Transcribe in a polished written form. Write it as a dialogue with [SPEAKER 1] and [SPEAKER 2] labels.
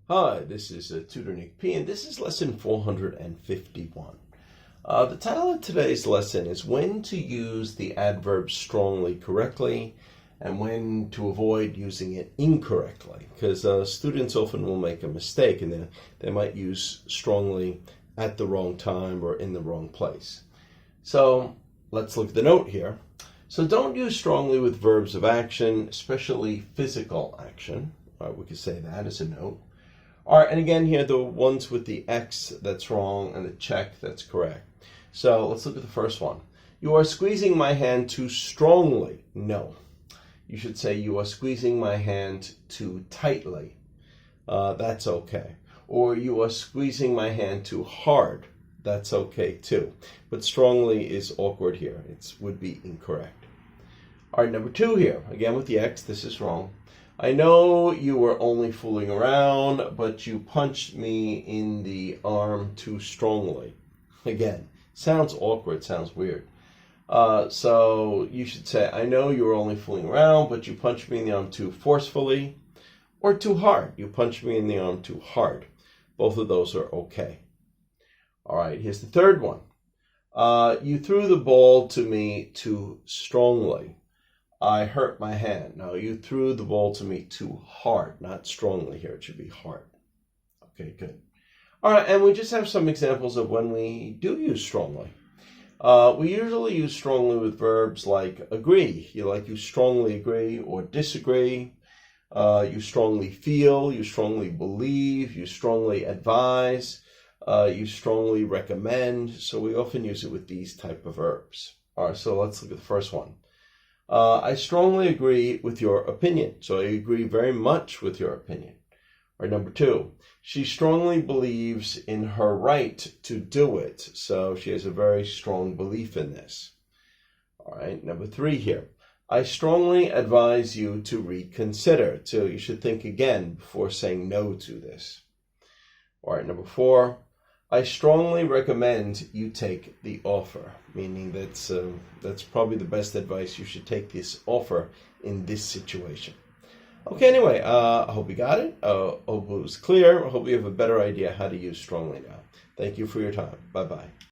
[SPEAKER 1] Hi, this is Tutor Nick P, and this is lesson 451. The title of today's lesson is when to use the adverb strongly correctly and when to avoid using it incorrectly, because students often will make a mistake and they might use strongly at the wrong time or in the wrong place. So let's look at the note here. So don't use strongly with verbs of action, especially physical action. We could say that as a note. All right, and again here, the ones with the X, that's wrong, and the check, that's correct. So let's look at the first one. You are squeezing my hand too strongly. No. You should say you are squeezing my hand too tightly. That's okay. Or you are squeezing my hand too hard. That's okay too. But strongly is awkward here. It would be incorrect. All right, number 2 here. Again with the X, this is wrong. I know you were only fooling around, but you punched me in the arm too strongly. Again, sounds awkward, sounds weird. So you should say, I know you were only fooling around, but you punched me in the arm too forcefully or too hard. You punched me in the arm too hard. Both of those are okay. All right, here's the third one. You threw the ball to me too strongly. I hurt my hand. Now, you threw the ball to me too hard, not strongly here. It should be hard. Okay, good. All right, and we just have some examples of when we do use strongly. We usually use strongly with verbs like agree. You strongly agree or disagree. You strongly feel. You strongly believe. You strongly advise. You strongly recommend. So we often use it with these type of verbs. All right, so let's look at the first one. I strongly agree with your opinion. So I agree very much with your opinion. Or number 2, she strongly believes in her right to do it. So she has a very strong belief in this. All right, number 3 here. I strongly advise you to reconsider. So you should think again before saying no to this. All right, number 4. I strongly recommend you take the offer, meaning that's probably the best advice. You should take this offer in this situation. Okay, anyway, I hope you got it. I hope it was clear. I hope you have a better idea how to use strongly now. Thank you for your time. Bye-bye.